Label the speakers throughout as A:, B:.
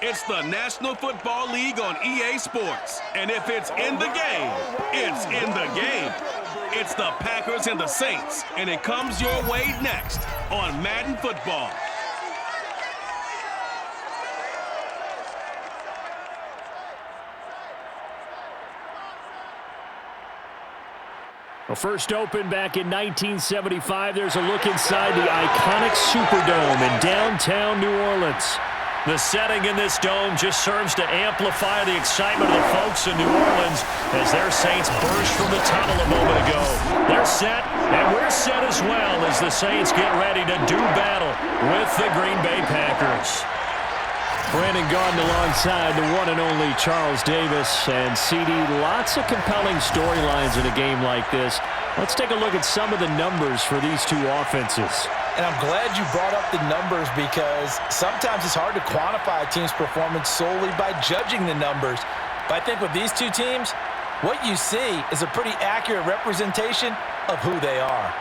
A: It's the National Football League on EA Sports. And if it's in the game, it's in the game. It's the Packers and the Saints, and it comes your way next on Madden Football.
B: Well, first opened back in 1975, there's a look inside the iconic Superdome in downtown New Orleans. The setting in this dome just serves to amplify the excitement of the folks in New Orleans as their Saints burst from the tunnel a moment ago. They're set, and we're set as well as the Saints get ready to do battle with the Green Bay Packers. Brandon Gaudin alongside the one and only Charles Davis. And CD, lots of compelling storylines in a game like this. Let's take a look at some of the numbers for these two offenses.
C: And I'm glad you brought up the numbers because sometimes it's hard to quantify a team's performance solely by judging the numbers. But I think with these two teams, what you see is a pretty accurate representation of who they are.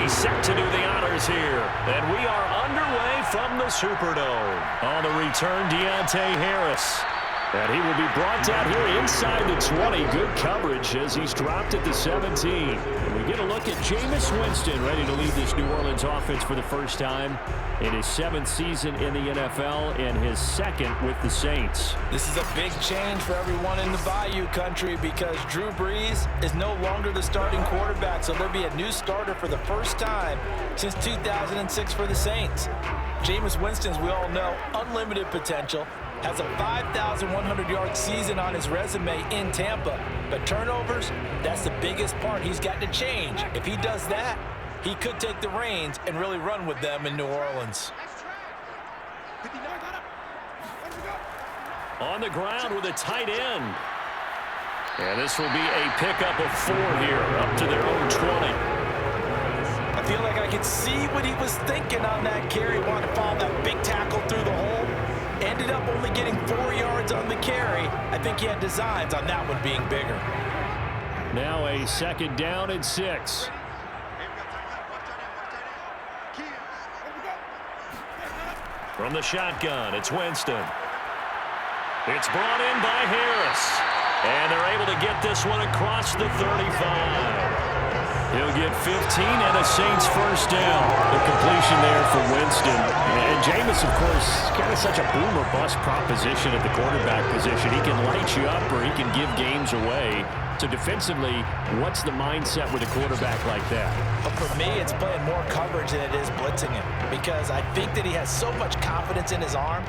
B: Set to do the honors here. And we are underway from the Superdome. On the return, Deontay Harris. And he will be brought down here inside the 20. Good coverage as he's dropped at the 17. And we get a look at Jameis Winston ready to lead this New Orleans offense for the first time in his 7th season in the NFL and his 2nd with the Saints.
C: This is a big change for everyone in the Bayou country because Drew Brees is no longer the starting quarterback, so there'll be a new starter for the first time since 2006 for the Saints. Jameis Winston, as we all know, unlimited potential, has a 5,100-yard season on his resume in Tampa, but turnovers, that's the biggest part he's got to change. If he does that, he could take the reins and really run with them in New Orleans.
B: On the ground with a tight end. And this will be a pickup of 4 here, up to their own 20.
C: I feel like I could see what he was thinking on that carry. Wanted to follow that big tackle through the hole. Ended up only getting 4 yards on the carry. I think he had designs on that one being bigger.
B: Now a 2nd down and 6. From the shotgun, it's Winston. It's brought in by Harris. And they're able to get this one across the 35. He'll get 15 and a Saints first down. The completion there for Winston. And Jameis, of course, kind of such a boom or bust proposition at the quarterback position. He can light you up or he can give games away. So defensively, what's the mindset with a quarterback like that?
C: But for me, it's playing more coverage than it is blitzing him. Because I think that he has so much confidence in his arm,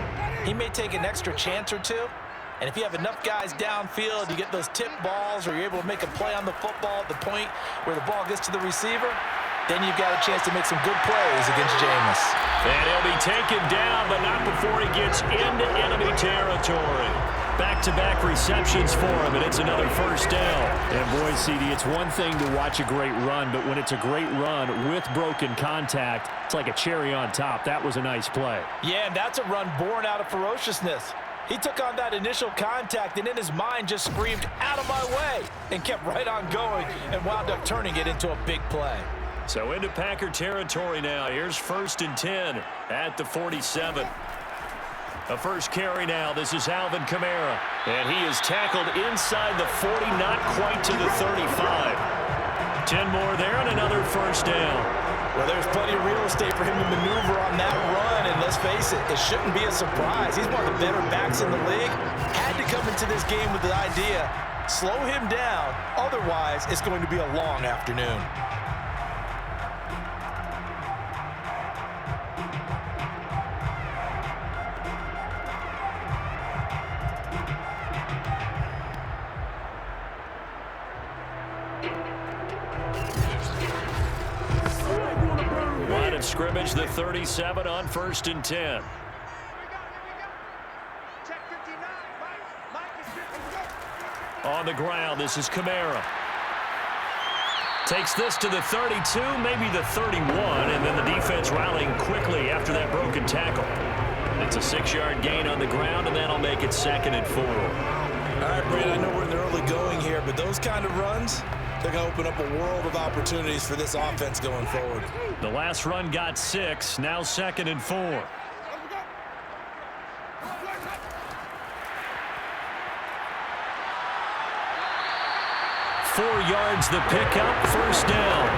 C: he may take an extra chance or two. And if you have enough guys downfield, you get those tip balls or you're able to make a play on the football at the point where the ball gets to the receiver, then you've got a chance to make some good plays against Jameis.
B: And he'll be taken down, but not before he gets into enemy territory. Back-to-back receptions for him, and it's another first down. And boy, CD, it's one thing to watch a great run, but when it's a great run with broken contact, it's like a cherry on top. That was a nice play.
C: Yeah, and that's a run born out of ferociousness. He took on that initial contact and in his mind just screamed, "Out of my way," and kept right on going and wound up turning it into a big play.
B: So into Packer territory now. Here's 1st and 10 at the 47. A first carry now. This is Alvin Kamara. And he is tackled inside the 40, not quite to the 35. 10 more there and another first down.
C: Well, there's plenty of real estate for him to maneuver on that run, and let's face it, it shouldn't be a surprise. He's one of the better backs in the league. Had to come into this game with the idea, slow him down, otherwise it's going to be a long afternoon.
B: Scrimmage, the 37 on 1st and 10. On the ground, this is Kamara. Takes this to the 32, maybe the 31, and then the defense rallying quickly after that broken tackle. It's a 6-yard gain on the ground, and that'll make it 2nd and 4.
C: All right, Brad, I know we're in the early going here, but those kind of runs, they're going to open up a world of opportunities for this offense going forward.
B: The last run got 6, now 2nd and 4. 4 yards the pickup, 1st down.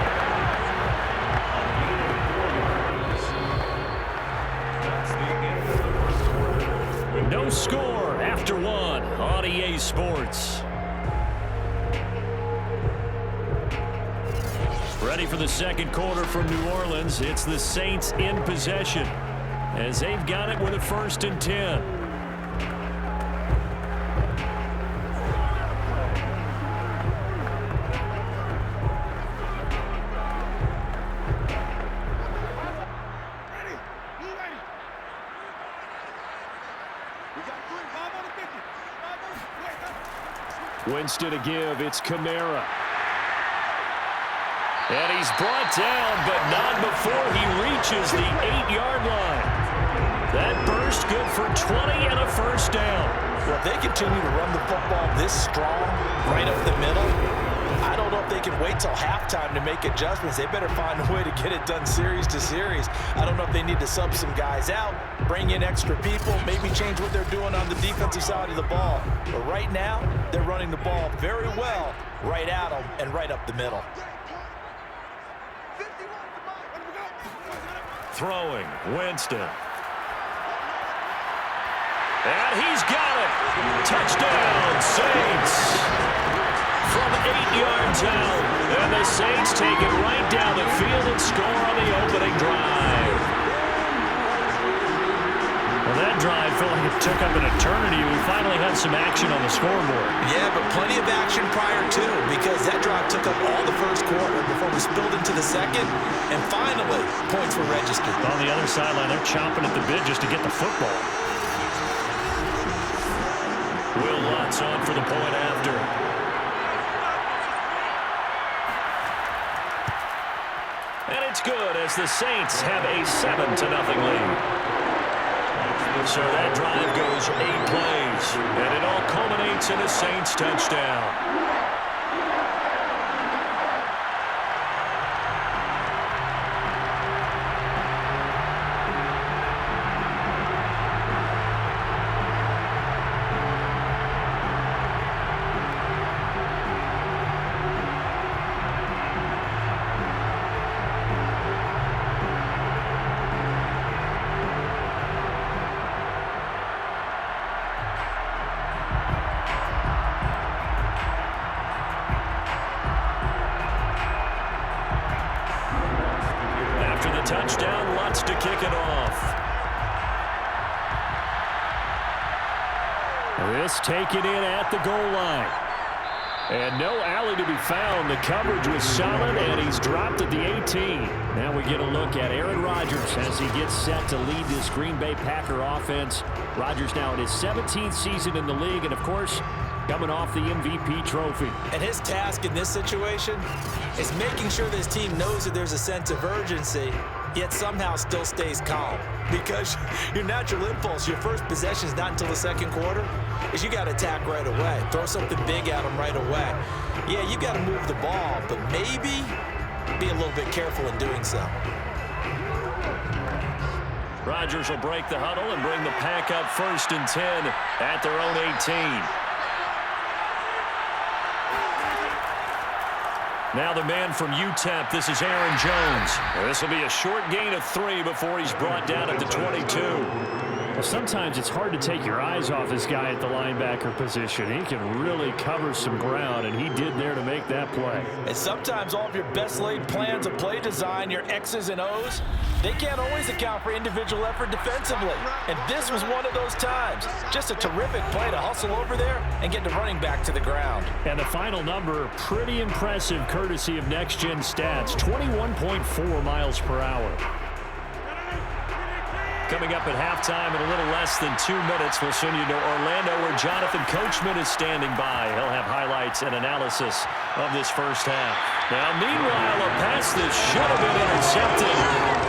B: No score after 1 on EA Sports. Ready for the second quarter from New Orleans. It's the Saints in possession as they've got it with a 1st and 10. Winston to give. It's Kamara. And he's brought down, but not before he reaches the 8-yard line. That burst good for 20 and a 1st down.
C: Well, if they continue to run the football this strong, right up the middle, I don't know if they can wait till halftime to make adjustments. They better find a way to get it done series to series. I don't know if they need to sub some guys out, bring in extra people, maybe change what they're doing on the defensive side of the ball. But right now, they're running the ball very well right at them and right up the middle.
B: Throwing, Winston. And he's got it. Touchdown, Saints. From 8 yards out. And the Saints take it right down the field and score on the opening drive. Well, that drive felt like it took up an eternity. We finally had some action on the scoreboard.
C: Yeah, but plenty of action prior to, because that drive took up all the first quarter before we spilled into the second, and finally, points were registered.
B: On the other sideline, they're chomping at the bit just to get the football. Will Lutz on for the point after. And it's good as the Saints have a 7-0 lead. So that drive goes 8 plays, and it all culminates in a Saints touchdown. Touchdown, Lutz to kick it off. This taken in at the goal line. And no alley to be found. The coverage was solid, and he's dropped at the 18. Now we get a look at Aaron Rodgers as he gets set to lead this Green Bay Packer offense. Rodgers now in his 17th season in the league, and of course, coming off the MVP trophy.
C: And his task in this situation is making sure this team knows that there's a sense of urgency, yet somehow still stays calm. Because your natural impulse, your first possession is not until the second quarter, is you got to attack right away. Throw something big at them right away. Yeah, you got to move the ball, but maybe be a little bit careful in doing so.
B: Rodgers will break the huddle and bring the pack up 1st and 10 at their own 18. Now the man from UTEP, this is Aaron Jones. This will be a short gain of 3 before he's brought down at the 22.
D: Well, sometimes it's hard to take your eyes off this guy at the linebacker position. He can really cover some ground, and he did there to make that play.
C: And sometimes all of your best laid plans of play design, your X's and O's, they can't always account for individual effort defensively. And this was one of those times. Just a terrific play to hustle over there and get the running back to the ground.
D: And the final number, pretty impressive courtesy of Next Gen Stats, 21.4 miles per hour.
B: Coming up at halftime in a little less than 2 minutes, we'll send you to Orlando where Jonathan Coachman is standing by. He'll have highlights and analysis of this first half. Now, meanwhile, a pass that should have been intercepted,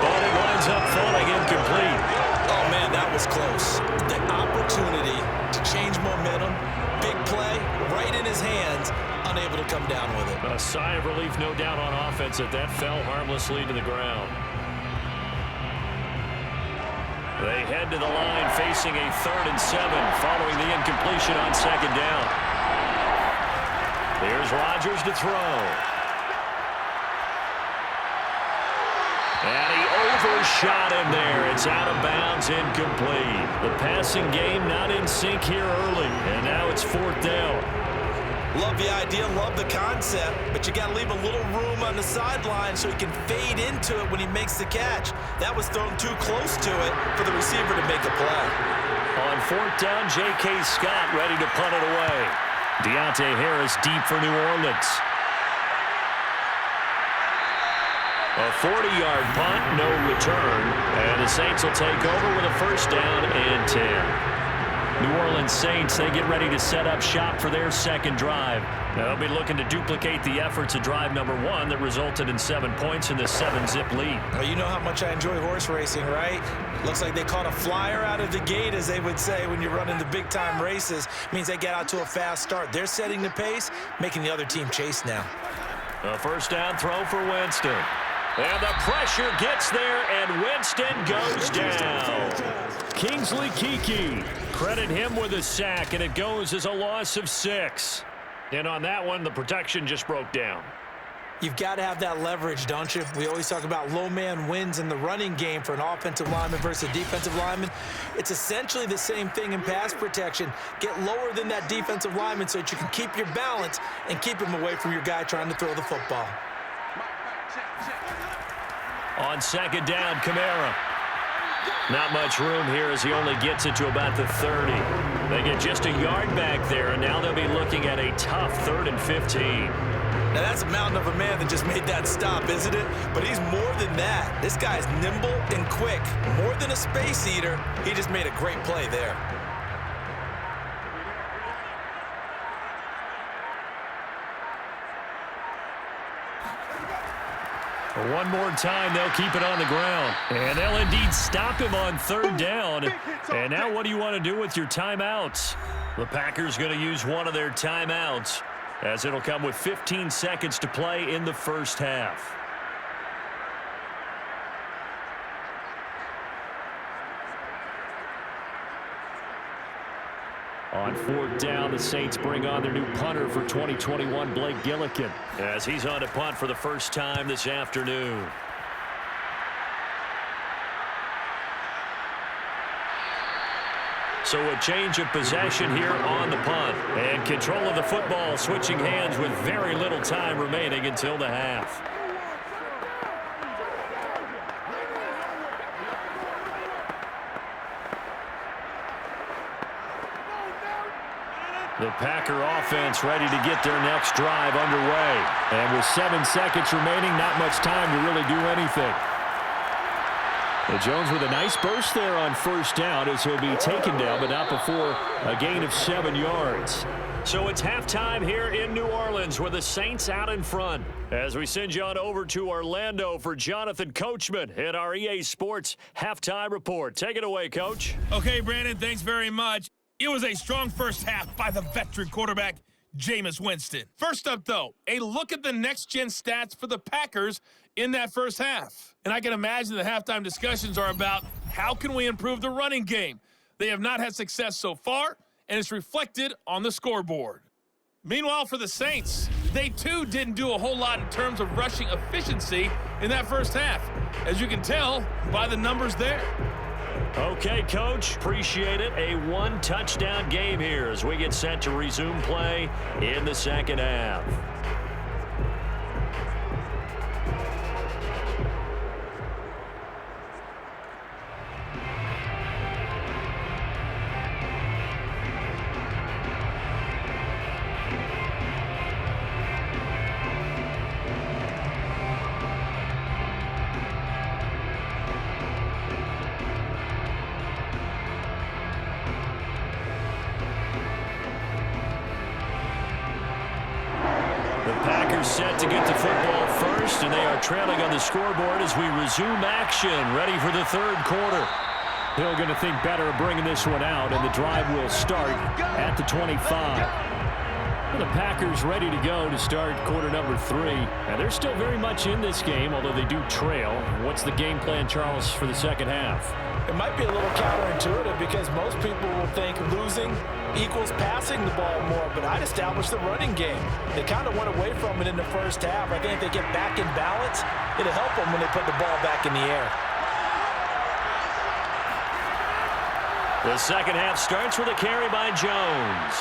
B: but it winds up falling incomplete.
C: Oh, man, that was close. The opportunity to change momentum, big play, right in his hands, unable to come down with it.
B: A sigh of relief, no doubt, on offense that fell harmlessly to the ground. They head to the line facing a 3rd and 7 following the incompletion on 2nd down. Here's Rodgers to throw. And he overshot him there. It's out of bounds, incomplete. The passing game not in sync here early, and now it's 4th down.
C: Love the idea, love the concept, but you got to leave a little room on the sideline so he can fade into it when he makes the catch. That was thrown too close to it for the receiver to make a play.
B: On 4th down, J.K. Scott ready to punt it away. Deontay Harris deep for New Orleans. A 40-yard punt, no return, and the Saints will take over with a 1st down and 10. New Orleans Saints, they get ready to set up shop for their 2nd drive. They'll be looking to duplicate the efforts of drive number 1 that resulted in 7 points in the 7-zip lead.
C: Well, you know how much I enjoy horse racing, right? Looks like they caught a flyer out of the gate, as they would say when you're running the big-time races. Means they get out to a fast start. They're setting the pace, making the other team chase now.
B: A 1st down throw for Winston. And the pressure gets there, and Winston goes down.
D: Kingsley Keke.
B: Credit him with a sack, and it goes as a loss of 6. And on that one, the protection just broke down.
C: You've got to have that leverage, don't you? We always talk about low man wins in the running game for an offensive lineman versus a defensive lineman. It's essentially the same thing in pass protection. Get lower than that defensive lineman so that you can keep your balance and keep him away from your guy trying to throw the football.
B: On 2nd down, Kamara. Not much room here as he only gets it to about the 30. They get just a yard back there, and now they'll be looking at a tough 3rd and 15.
C: Now, that's a mountain of a man that just made that stop, isn't it? But he's more than that. This guy's nimble and quick. More than a space eater, he just made a great play there.
B: One more time, they'll keep it on the ground. And they'll indeed stop him on 3rd down. And now what do you want to do with your timeouts? The Packers going to use one of their timeouts, as it'll come with 15 seconds to play in the 1st half. On 4th down, the Saints bring on their new punter for 2021, Blake Gillikin, as he's on to punt for the first time this afternoon. So a change of possession here on the punt. And control of the football, switching hands with very little time remaining until the half. The Packer offense ready to get their next drive underway.
D: And with 7 seconds remaining, not much time to really do anything. Well, Jones with a nice burst there on 1st down as he'll be taken down, but not before a gain of 7 yards.
B: So it's halftime here in New Orleans with the Saints out in front. As we send you on over to Orlando for Jonathan Coachman at our EA Sports Halftime Report. Take it away, Coach.
A: Okay, Brandon, thanks very much. It was a strong first half by the veteran quarterback, Jameis Winston. First up, though, a look at the next-gen stats for the Packers in that first half. And I can imagine the halftime discussions are about how can we improve the running game. They have not had success so far, and it's reflected on the scoreboard. Meanwhile, for the Saints,
E: they too didn't do a whole lot in terms of rushing efficiency in that first half, as you can tell by the numbers there.
B: Okay, Coach, appreciate it. A one-touchdown game here as we get set to resume play in the second half. Set to get the football first, and they are trailing on the scoreboard as we resume action, ready for the third quarter.
D: Hill going to think better of bringing this one out, and the drive will start at the 25. Well, the Packers ready to go to start quarter number 3. And they're still very much in this game, although they do trail. What's the game plan, Charles, for the second half?
C: It might be a little counterintuitive because most people will think losing equals passing the ball more, but I'd establish the running game. They kind of went away from it in the first half. I think if they get back in balance, it'll help them when they put the ball back in the air.
B: The second half starts with a carry by Jones.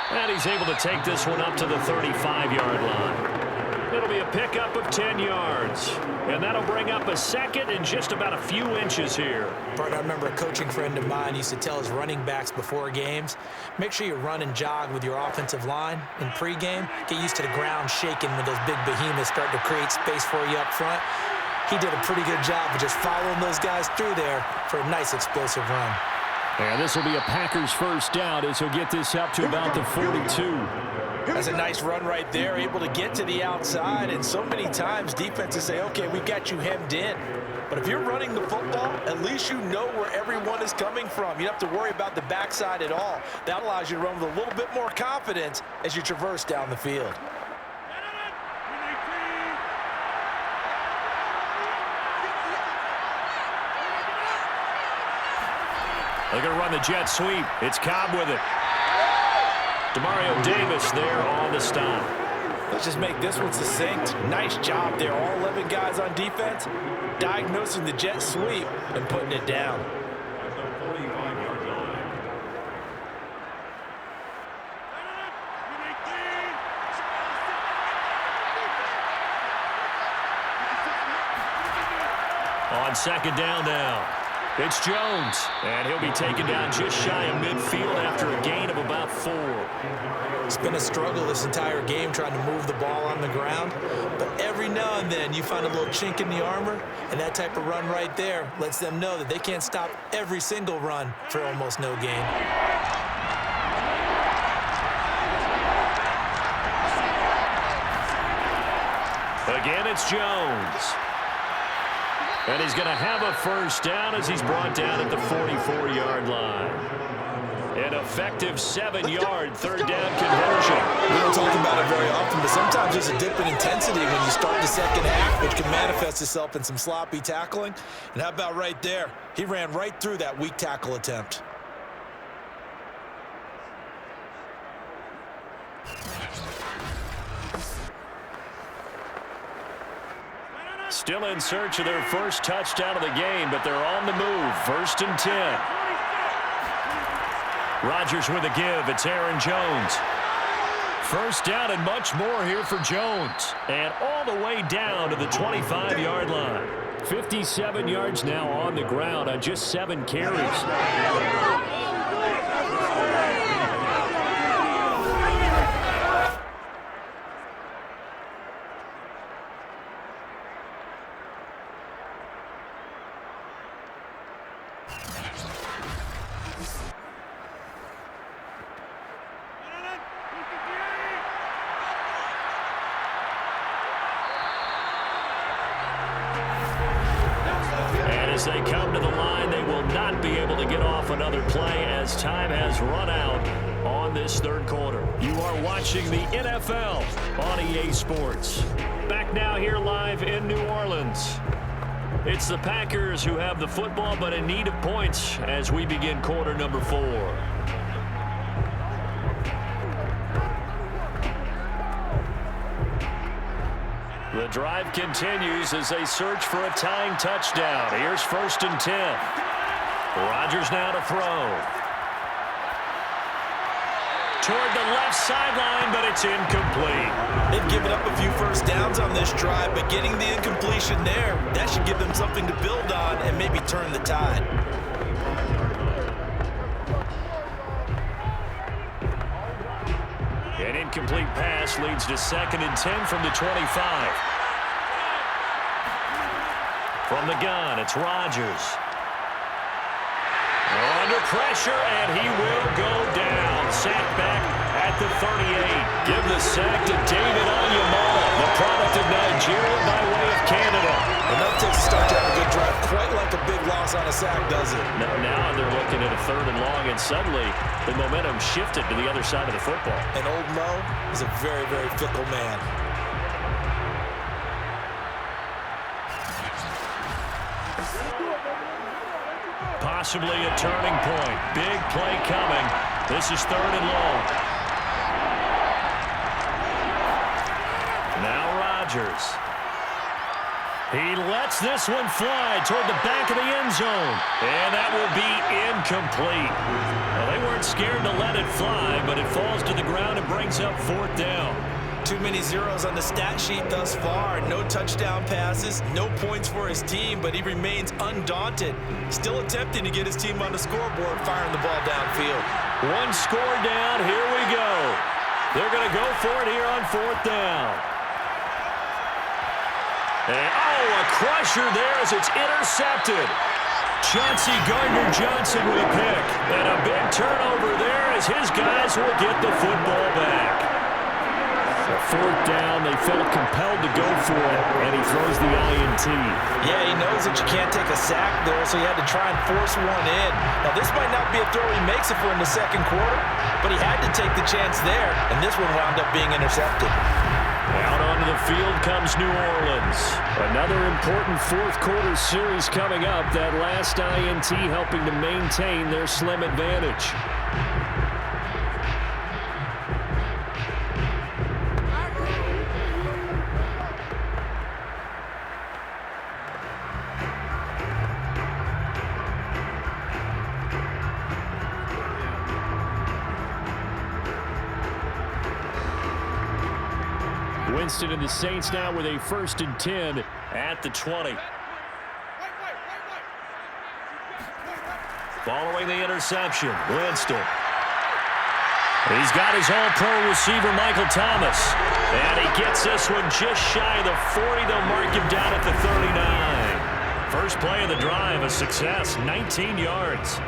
B: And he's able to take this one up to the 35-yard line. It'll be a pickup of 10 yards. And that'll bring up a second and just about a few inches here.
C: Bert, I remember a coaching friend of mine used to tell his running backs before games, make sure you run and jog with your offensive line in pregame. Get used to the ground shaking when those big behemoths start to create space for you up front. He did a pretty good job of just following those guys through there for a nice explosive run.
D: And this will be a Packers first down as he'll get this up to about the 42.
C: That's a nice run right there, able to get to the outside. And so many times defenses say, okay, we got you hemmed in. But if you're running the football, at least you know where everyone is coming from. You don't have to worry about the backside at all. That allows you to run with a little bit more confidence as you traverse down the field.
B: They're going to run the jet sweep. It's Cobb with it. Demario Davis there on the stop.
C: Let's just make this one succinct. Nice job there. All 11 guys on defense diagnosing the jet sweep and putting it down.
B: On second down now. It's Jones, and he'll be taken down just shy of midfield after a gain of about 4.
C: It's been a struggle this entire game trying to move the ball on the ground, but every now and then you find a little chink in the armor, and that type of run right there lets them know that they can't stop every single run for almost no gain.
B: Again, it's Jones. And he's going to have a first down as he's brought down at the 44-yard line. An effective 7-yard third down conversion.
C: We don't talk about it very often, but sometimes there's a dip in intensity when you start the second half, which can manifest itself in some sloppy tackling. And how about right there? He ran right through that weak tackle attempt.
B: Still in search of their first touchdown of the game, but they're on the move. 1st and 10. Rodgers with a give. It's Aaron Jones. First down and much more here for Jones. And all the way down to the 25-yard line.
D: 57 yards now on the ground on just 7 carries.
B: As they come to the line, they will not be able to get off another play as time has run out on this third quarter. You are watching the NFL on EA Sports. Back now here live in New Orleans. It's the Packers who have the football but in need of points as we begin quarter number 4. The drive continues as they search for a tying touchdown. Here's 1st and 10. Rodgers now to throw. Toward the left sideline, but it's incomplete.
C: They've given up a few first downs on this drive, but getting the incompletion there, that should give them something to build on and maybe turn the tide.
B: An incomplete pass leads to 2nd and 10 from the 25. From the gun, it's Rodgers. Under pressure, and he will go down. Sacked back at the 38. Give the sack to David Onyemata, the product of Nigeria by way of Canada.
C: Enough to start to have a good drive, quite like a big loss on a sack, does it?
B: Now they're looking at a 3rd and long, and suddenly the momentum shifted to the other side of the football.
C: And old Mo is a very, very fickle man.
B: Possibly a turning point. Big play coming. This is 3rd and long. Now Rodgers. He lets this one fly toward the back of the end zone. And that will be incomplete. Well, they weren't scared to let it fly, but it falls to the ground and brings up 4th down.
C: Too many zeros on the stat sheet thus far. No touchdown passes, no points for his team, but he remains undaunted. Still attempting to get his team on the scoreboard, firing the ball downfield.
B: One score down, here we go. They're going to go for it here on 4th down. And, a crusher there as it's intercepted. Chauncey Gardner-Johnson we pick. And a big turnover there as his guys will get the football back. 4th down, they felt compelled to go for it, and he throws the INT.
C: Yeah, he knows that you can't take a sack there, so he had to try and force one in. Now, this might not be a throw he makes it for in the 2nd quarter, but he had to take the chance there, and this one wound up being intercepted.
B: Out onto the field comes New Orleans. Another important 4th quarter series coming up. That last INT helping to maintain their slim advantage. Winston and the Saints now with a 1st and 10 at the 20. Following the interception, Winston. He's got his all-pro receiver, Michael Thomas. And he gets this one just shy of the 40. They'll mark him down at the 39. First play of the drive, a success, 19 yards.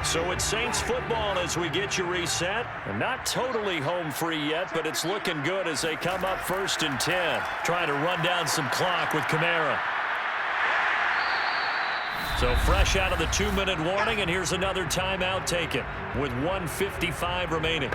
B: So it's Saints football as we get you reset. And not totally home free yet, but it's looking good as they come up 1st and 10. Trying to run down some clock with Kamara. So fresh out of the 2-minute warning, and here's another timeout taken with 1:55 remaining.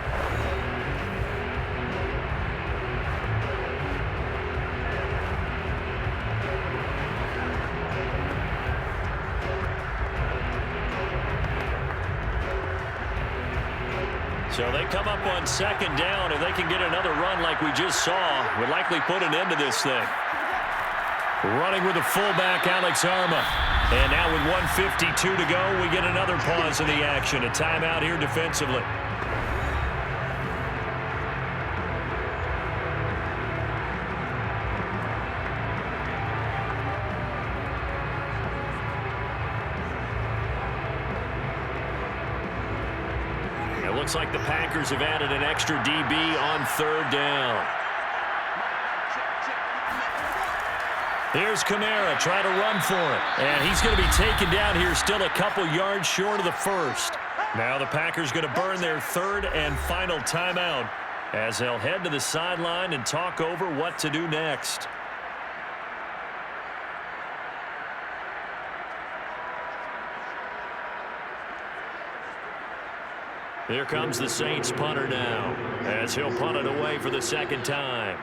B: So they come up on 2nd down. If they can get another run like we just saw, would likely put an end to this thing. Running with the fullback, Alex Arma. And now with 1:52 to go, we get another pause in the action. A timeout here defensively. It looks like the Packers have added an extra DB on 3rd down. Here's Kamara trying to run for it. And he's going to be taken down here still a couple yards short of the 1st. Now the Packers going to burn their 3rd and final timeout as they'll head to the sideline and talk over what to do next. Here comes the Saints punter now as he'll punt it away for the 2nd time.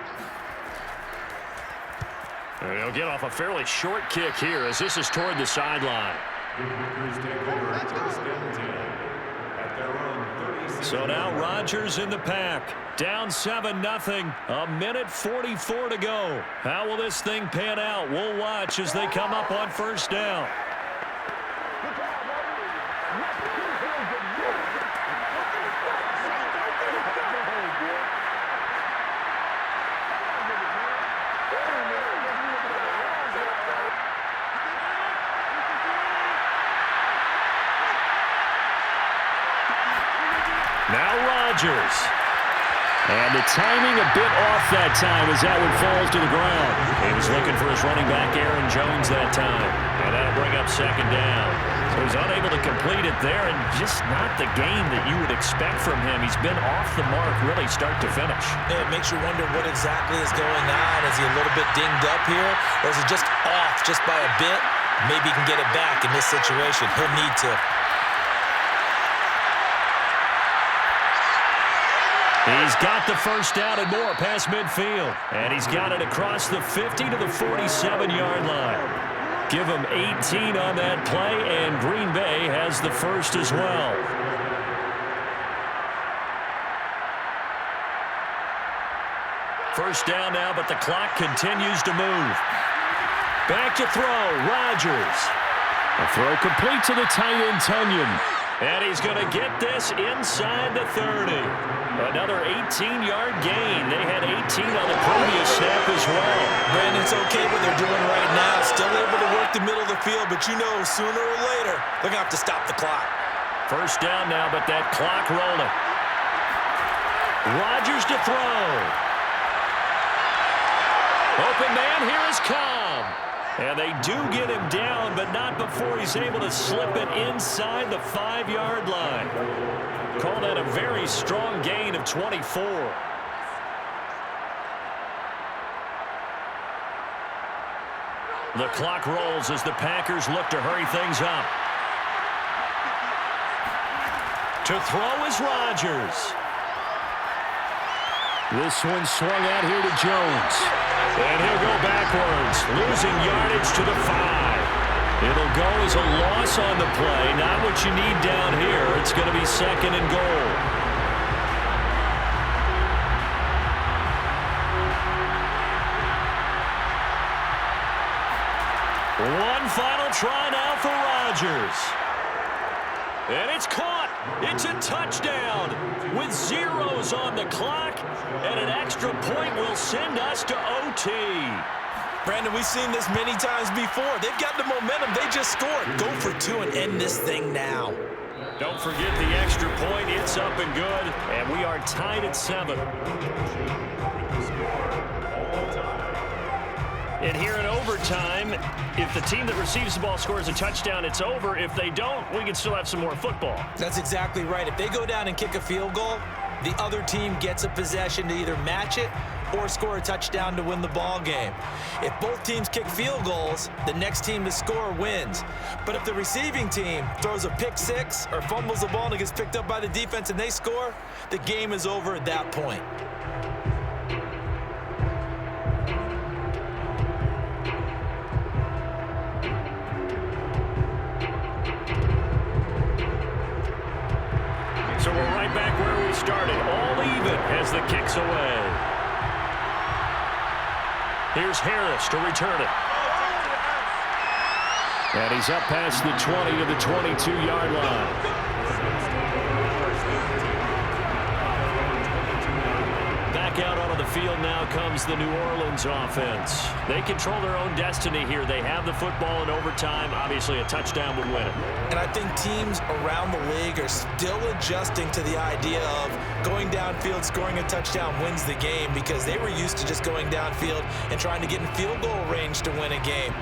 B: And he'll get off a fairly short kick here as this is toward the sideline. So now Rodgers in the pack. Down 7-0. A minute 44 to go. How will this thing pan out? We'll watch as they come up on first down. Now Rodgers. And the timing a bit off that time as that one falls to the ground. He was looking for his running back, Aaron Jones, that time. And that'll bring up second down. So he's unable to complete it there, and just not the game that you would expect from him. He's been off the mark really start to finish.
C: Yeah, it makes you wonder what exactly is going on. Is he a little bit dinged up here, or is he just off just by a bit? Maybe he can get it back in this situation. He'll need to.
B: He's got the first down and more past midfield. And he's got it across the 50 to the 47-yard line. Give him 18 on that play, and Green Bay has the first as well. First down now, but the clock continues to move. Back to throw, Rodgers. A throw complete to the tight end, Tunyon. And he's going to get this inside the 30. Another 18-yard gain. They had 18 on the previous snap as well.
C: Brandon, it's okay what they're doing right now. Still able to work the middle of the field, but you know sooner or later they're going to have to stop the clock.
B: First down now, but that clock rolling. Rodgers to throw. Open man, here is Cobb. And they do get him down, but not before he's able to slip it inside the 5-yard line. Call that a very strong gain of 24. The clock rolls as the Packers look to hurry things up. To throw is Rodgers. This one swung out here to Jones. And he'll go backwards, losing yardage to the 5. It'll go as a loss on the play. Not what you need down here. It's going to be second and goal. One final try now for Rodgers. And it's caught. It's a touchdown with zeros on the clock. And an extra point will send us to OT.
C: Brandon, we've seen this many times before. They've got the momentum. They just scored. Go for 2 and end this thing now.
B: Don't forget the extra point. It's up and good. And we are tied at 7. And here in overtime, if the team that receives the ball scores a touchdown, it's over. If they don't, we can still have some more football.
C: That's exactly right. If they go down and kick a field goal, the other team gets a possession to either match it or score a touchdown to win the ball game. If both teams kick field goals, the next team to score wins. But if the receiving team throws a pick six or fumbles the ball and it gets picked up by the defense and they score, the game is over at that point.
B: So we're right back where we started, all even as the kick's away. Here's Harris to return it. And he's up past the 20 to the 22-yard line. Back out onto the field now comes the New Orleans offense. They control their own destiny here. They have the football in overtime. Obviously, a touchdown would win it.
C: And I think teams around the league are still adjusting to the idea of going downfield, scoring a touchdown wins the game, because they were used to just going downfield and trying to get in field goal range to win a game.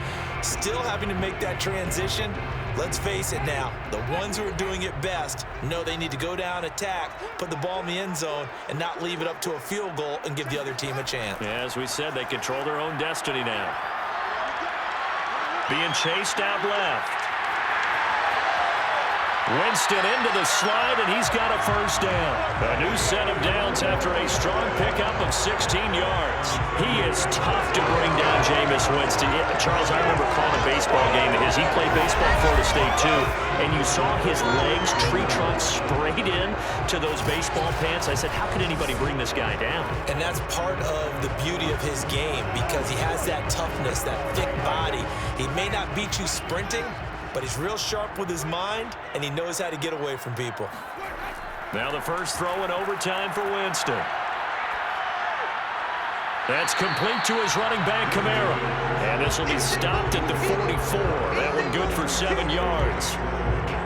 C: Still having to make that transition. Let's face it now, the ones who are doing it best know they need to go down, attack, put the ball in the end zone, and not leave it up to a field goal and give the other team a chance.
B: Yeah, as we said, they control their own destiny now. Being chased out left. Winston into the slide, and he's got a first down. A new set of downs after a strong pickup of 16 yards. He is tough to bring down, Jameis Winston. Charles, I remember calling a baseball game of his. He played baseball at Florida State, too, and you saw his legs, tree trunks sprayed in to those baseball pants. I said, how could anybody bring this guy down?
C: And that's part of the beauty of his game because he has that toughness, that thick body. He may not beat you sprinting, but he's real sharp with his mind, and he knows how to get away from people.
B: Now the first throw in overtime for Winston. That's complete to his running back, Kamara. And this will be stopped at the 44. That one good for 7 yards.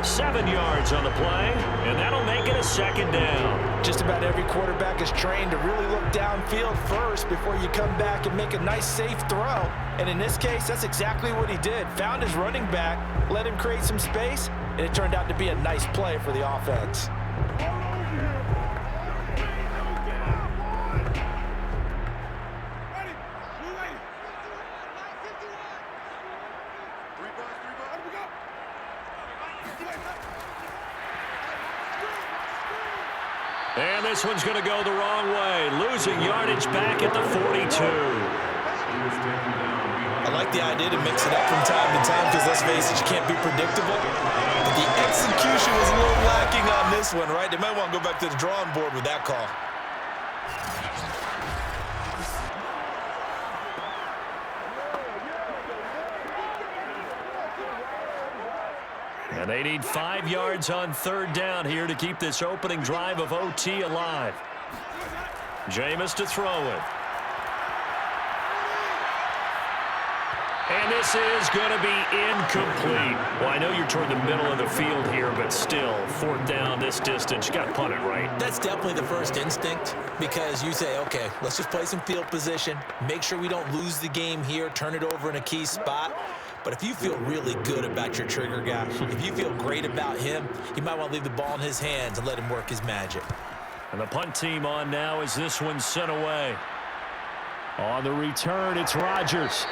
B: 7 yards on the play, and that'll make it a second down.
C: Just about every quarterback is trained to really look downfield first before you come back and make a nice, safe throw. And in this case, that's exactly what he did. Found his running back, let him create some space, and it turned out to be a nice play for the offense.
B: And this one's going to go the wrong way. Losing yardage back at the 42.
C: I like the idea to mix it up from time to time because, let's face it, you can't be predictable. But the execution was a little lacking on this one, right? They might want to go back to the drawing board with that call.
B: And they need 5 yards on third down here to keep this opening drive of OT alive. Jameis to throw it. And this is going to be incomplete. Well, I know you're toward the middle of the field here, but still, fourth down this distance, you got to punt it, right?
C: That's definitely the first instinct because you say, okay, let's just play some field position, make sure we don't lose the game here, turn it over in a key spot. But if you feel really good about your trigger guy, if you feel great about him, you might want to leave the ball in his hands and let him work his magic.
B: And the punt team on now as this one's sent away. On the return, it's Rodgers.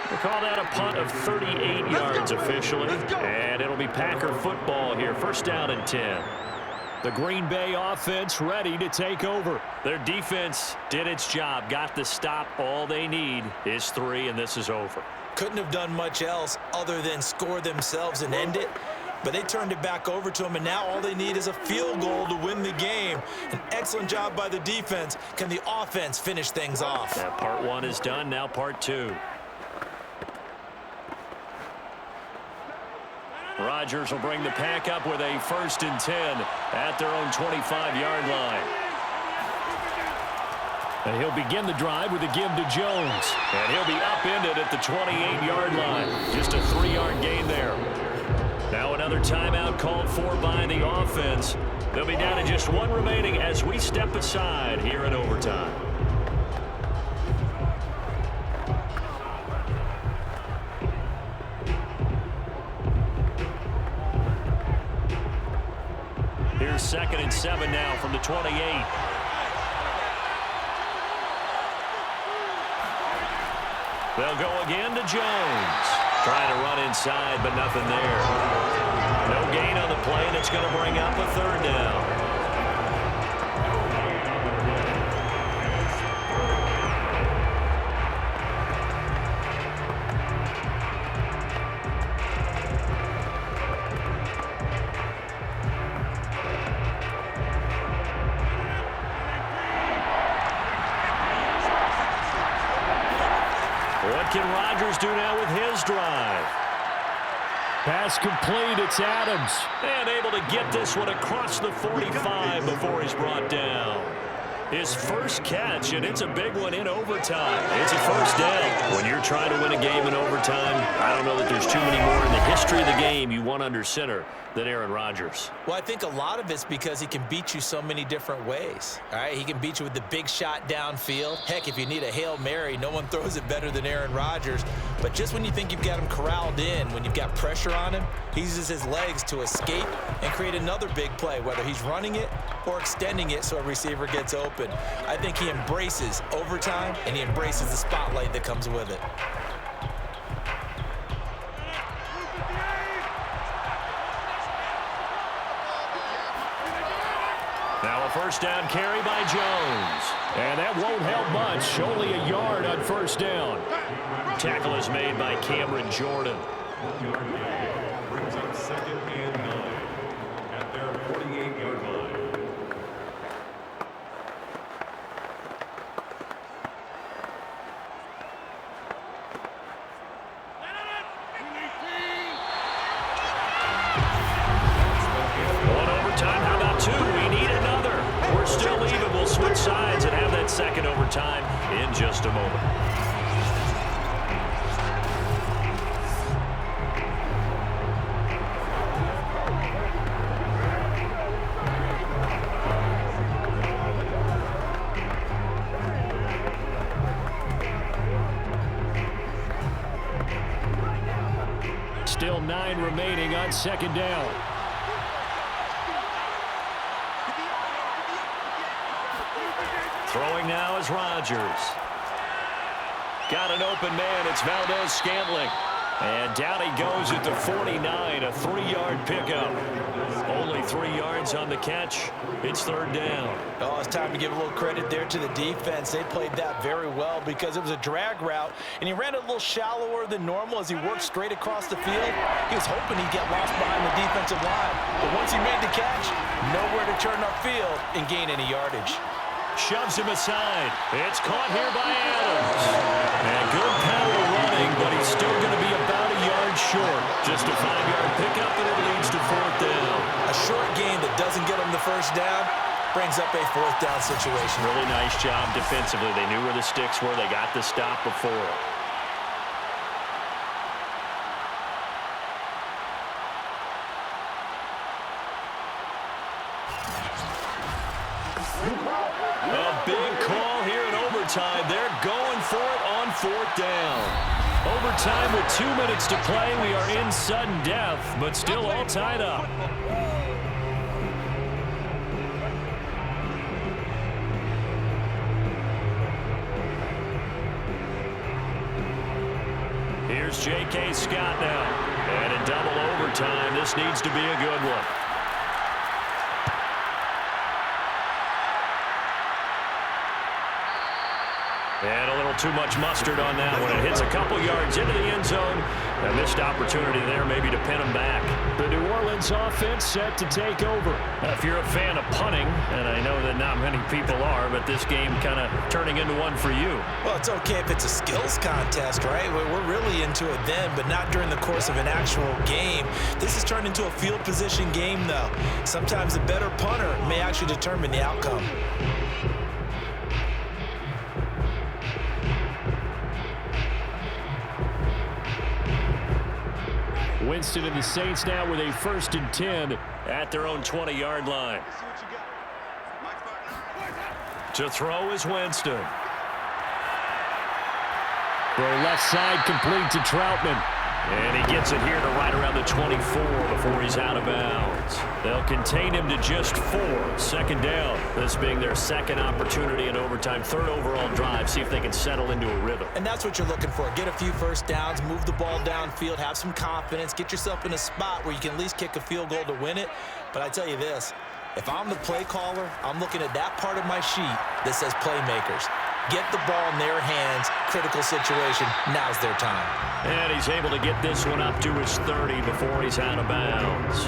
B: We'll call that a punt of 38 yards officially. And it'll be Packer football here. First down and 10. The Green Bay offense ready to take over. Their defense did its job, got the stop. All they need is 3, and this is over.
C: Couldn't have done much else other than score themselves and end it. But they turned it back over to them, and now all they need is a field goal to win the game. An excellent job by the defense. Can the offense finish things off?
B: That part 1 is done, now part 2. Rodgers will bring the pack up with a 1st and 10 at their own 25-yard line. And he'll begin the drive with a give to Jones. And he'll be upended at the 28-yard line. Just a 3-yard gain there. Now another timeout called for by the offense. They'll be down to just 1 remaining as we step aside here in overtime. Here's 2nd and 7 now from the 28. They'll go again to Jones. Trying to run inside, but nothing there. No gain on the play, and it's going to bring up a 3rd down. What can Rodgers do now with his drive?
D: Pass complete, it's Adams.
B: And able to get this one across the 45 before he's brought down. His first catch, and it's a big one in overtime. It's a 1st down. When you're trying to win a game in overtime, I don't know that there's too many more in the history of the game you want under center than Aaron Rodgers.
C: Well, I think a lot of it's because he can beat you so many different ways. All right, he can beat you with the big shot downfield. Heck, if you need a Hail Mary, no one throws it better than Aaron Rodgers. But just when you think you've got him corralled in, when you've got pressure on him, he uses his legs to escape and create another big play, whether he's running it or extending it so a receiver gets open. I think he embraces overtime, and he embraces the spotlight that comes with it.
B: first down carry by Jones.
D: And that won't help much. Only a yard on first down.
B: Tackle is made by Cameron Jordan.
F: Brings up 2nd and 9 at their 48-yard line.
B: One overtime. How about two? We need another. We're still even. We'll switch sides and have that second overtime in just a moment.
D: Still 9 remaining on second down.
B: Throwing now is Rodgers. Got an open man. It's Valdez-Scantling. And down he goes at the 49, a 3-yard pickup. Only 3 yards on the catch. It's third down.
C: Oh, it's time to give a little credit there to the defense. They played that very well because it was a drag route, and he ran a little shallower than normal as he worked straight across the field. He was hoping he'd get lost behind the defensive line, but once he made the catch, nowhere to turn upfield and gain any yardage.
B: Shoves him aside. It's caught here by Adams. And good power running, but he's still going to be about a yard short. Just a 5-yard pickup, and it leads to fourth down.
C: A short gain that doesn't get him the first down brings up a fourth down situation.
B: Really nice job defensively. They knew where the sticks were. They got the stop before. A big call here in overtime. They're going for it on fourth down.
D: Overtime with 2 minutes to play. We are in sudden death, but still all tied up.
B: Here's J.K. Scott now. And in double overtime, this needs to be a good one. And a little too much mustard on that one. It hits a couple yards into the end zone. A missed opportunity there maybe to pin him back.
D: The New Orleans offense set to take over.
B: If you're a fan of punting, and I know that not many people are, but this game kind of turning into one for you.
C: Well, it's okay if it's a skills contest, right? We're really into it then, but not during the course of an actual game. This has turned into a field position game, though. Sometimes a better punter may actually determine the outcome.
D: Winston and the Saints now with a 1st and 10
B: at their own 20-yard line. To throw is Winston.
D: Throw left side complete to Troutman.
B: And he gets it here to right around the 24 before he's out of bounds. They'll contain him to just 4. Second down. This being their second opportunity in overtime. 3rd overall drive. See if they can settle into a rhythm.
C: And that's what you're looking for. Get a few first downs, move the ball downfield, have some confidence, get yourself in a spot where you can at least kick a field goal to win it. But I tell you this, if I'm the play caller, I'm looking at that part of my sheet that says playmakers. Get the ball in their hands. Critical situation. Now's their time.
B: And he's able to get this one up to his 30 before he's out of bounds.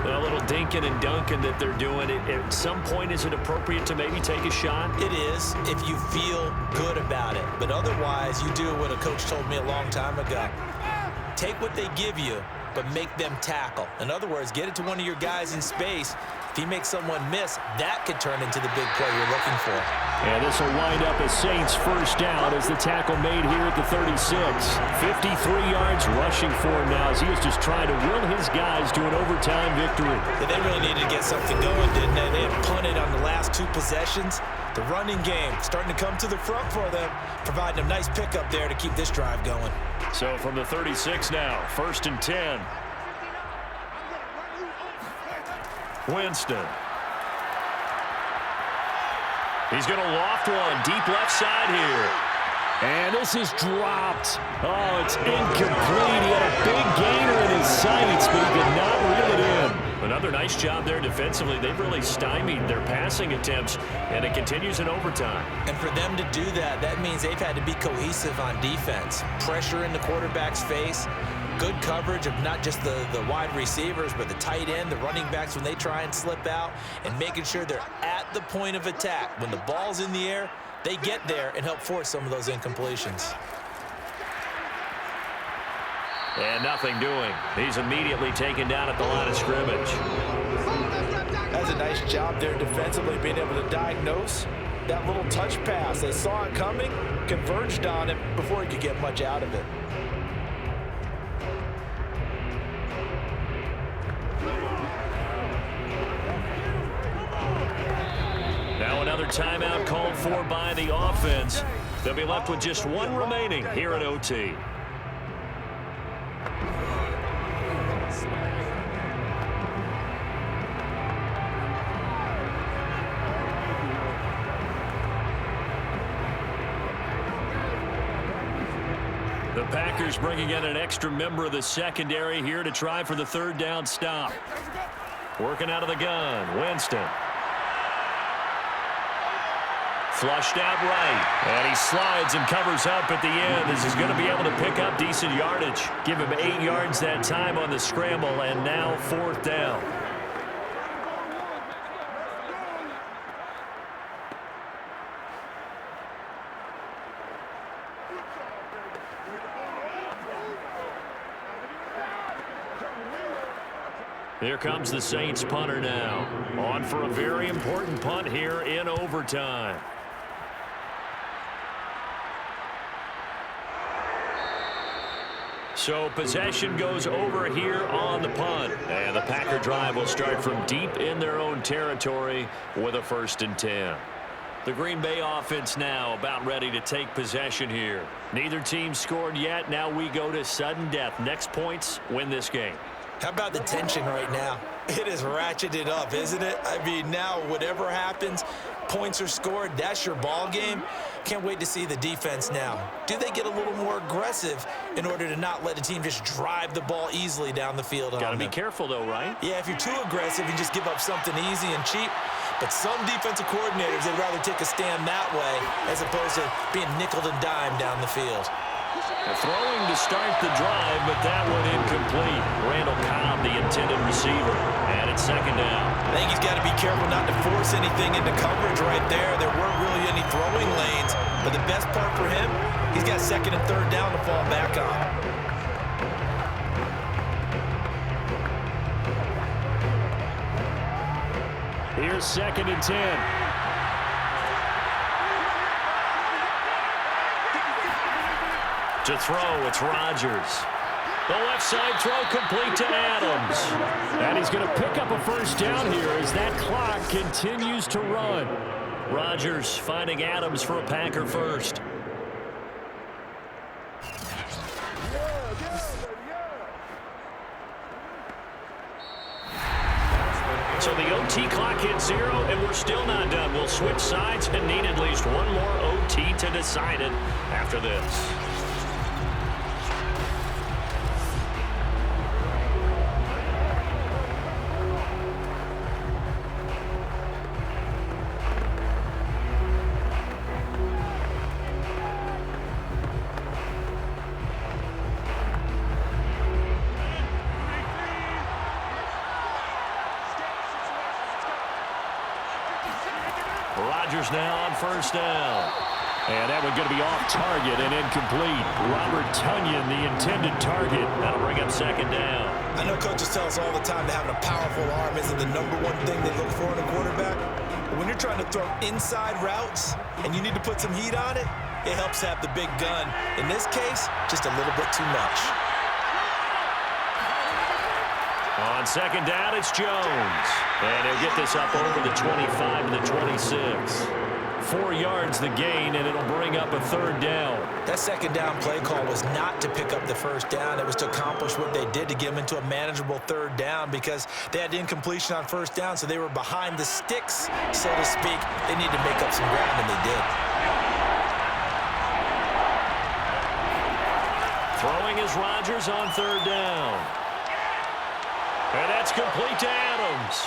B: A little dinking and dunking that they're doing. At some point, is it appropriate to maybe take a shot?
C: It is if you feel good about it. But otherwise, you do what a coach told me a long time ago. Take what they give you, but make them tackle. In other words, get it to one of your guys in space. If he makes someone miss, that could turn into the big play you're looking for.
D: And this will wind up a Saints first down as the tackle made here at the 36. 53 yards rushing for him now as he was just trying to will his guys to an overtime victory.
C: Yeah, they really needed to get something going, didn't they? They had punted on the last 2 possessions. The running game starting to come to the front for them, providing a nice pickup there to keep this drive going.
B: So from the 36 now, 1st and 10. Winston. He's going to loft one deep left side here.
D: And this is dropped. Oh, it's incomplete. He had a big gainer in his sights, but he did not reel it in.
B: Another another nice job there defensively. They've really stymied their passing attempts, and it continues in overtime.
C: And for them to do that, that means they've had to be cohesive on defense. Pressure in the quarterback's face, good coverage of not just the wide receivers, but the tight end, the running backs when they try and slip out, and making sure they're at the point of attack. When the ball's in the air, they get there and help force some of those incompletions.
B: And nothing doing. He's immediately taken down at the line of scrimmage.
C: That's a nice job there defensively, being able to diagnose that little touch pass. They saw it coming, converged on it before he could get much out of it.
B: Now another timeout called for by the offense. They'll be left with just one remaining here at OT. The Packers bringing in an extra member of the secondary here to try for the third down stop. Working out of the gun, Winston. Flushed out right, and he slides and covers up at the end as he's going to be able to pick up decent yardage. Give him 8 yards that time on the scramble, and now fourth down. Here comes the Saints punter now. On for a very important punt here in overtime. So possession goes over here on the punt. And the Packer drive will start from deep in their own territory with a 1st and 10. The Green Bay offense now about ready to take possession here. Neither team scored yet. Now we go to sudden death. Next points win this game.
C: How about the tension right now? It is ratcheted up, isn't it? I mean, now whatever happens, points are scored, that's your ball game. Can't wait to see the defense now. Do they get a little more aggressive in order to not let the team just drive the ball easily down the field?
B: Got to be careful, though, right?
C: Yeah, if you're too aggressive, you just give up something easy and cheap. But some defensive coordinators, they'd rather take a stand that way as opposed to being nickeled and dimed down the field.
B: Throwing to start the drive, but that one incomplete. Randall Cobb, the intended receiver, and it's 2nd down.
C: I think he's got to be careful not to force anything into coverage right there. There weren't really any throwing lanes, but the best part for him, he's got 2nd and 3rd down to fall back on.
B: Here's 2nd and 10. To throw, it's Rodgers. The left side throw complete to Adams. And he's going to pick up a 1st down here as that clock continues to run. Rodgers finding Adams for a Packer 1st. So the OT clock hits 0, and we're still not done. We'll switch sides and need at least one more OT to decide it after this. Rodgers now on 1st down. And that one going to be off target and incomplete. Robert Tonyan, the intended target. That'll bring up 2nd down.
C: I know coaches tell us all the time that having a powerful arm isn't the #1 thing they look for in a quarterback. But when you're trying to throw inside routes and you need to put some heat on it, it helps have the big gun. In this case, just a little bit too much.
B: On 2nd down, it's Jones. And he'll get this up over the 25 to the 26. 4 yards the gain, and it'll bring up a 3rd down.
C: That 2nd down play call was not to pick up the 1st down. It was to accomplish what they did to get them into a manageable 3rd down because they had incompletion on 1st down, so they were behind the sticks, so to speak. They need to make up some ground, and they did.
B: Throwing is Rodgers on 3rd down. And that's complete to Adams.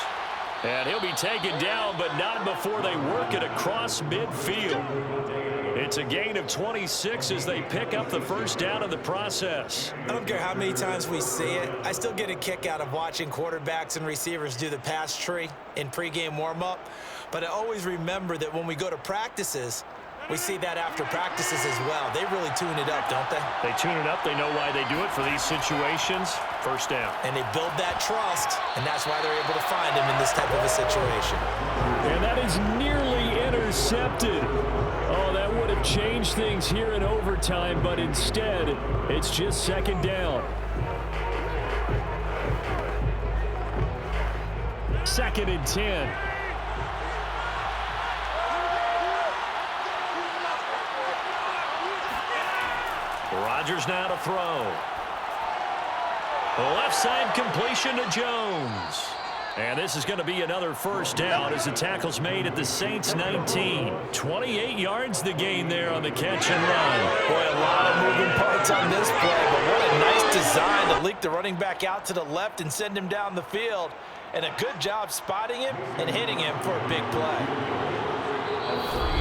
B: And he'll be taken down, but not before they work it across midfield. It's a gain of 26 as they pick up the first down in the process.
C: I don't care how many times we see it. I still get a kick out of watching quarterbacks and receivers do the pass tree in pregame warm-up. But I always remember that when we go to practices, we see that after practices as well. They really tune it up, don't they?
B: They tune it up. They know why they do it for these situations. First down.
C: And they build that trust, and that's why they're able to find him in this type of a situation.
D: And that is nearly intercepted. Oh, that would have changed things here in overtime, but instead, it's just second down. Second and 10.
B: Rodgers now to throw. Left side completion to Jones. And this is going to be another first down as the tackle's made at the Saints 19. 28 yards the gain there on the catch and run.
C: Boy, a lot of moving parts on this play, but what a nice design to leak the running back out to the left and send him down the field. And a good job spotting him and hitting him for a big play.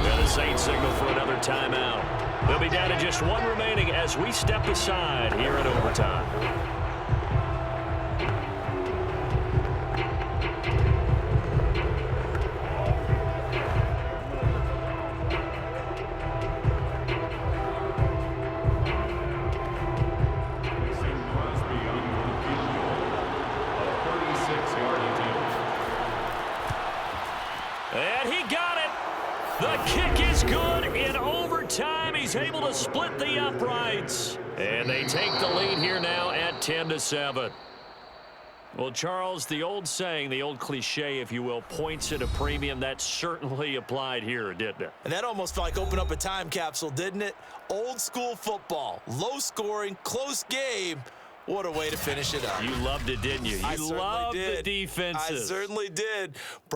B: And the Saints signal for another timeout. They'll be down to just one remaining as we step aside here in overtime. And he got it. The kick is good in overtime. He's able to split the uprights. And they take the lead here now at 10-7. Well, Charles, the old saying, the old cliche, if you will, points at a premium, that certainly applied here, didn't it?
C: And that almost felt like open up a time capsule, didn't it? Old school football, low scoring, close game. What a way to finish it up.
B: You loved it, didn't you? You loved the
C: I
B: defenses.
C: certainly did.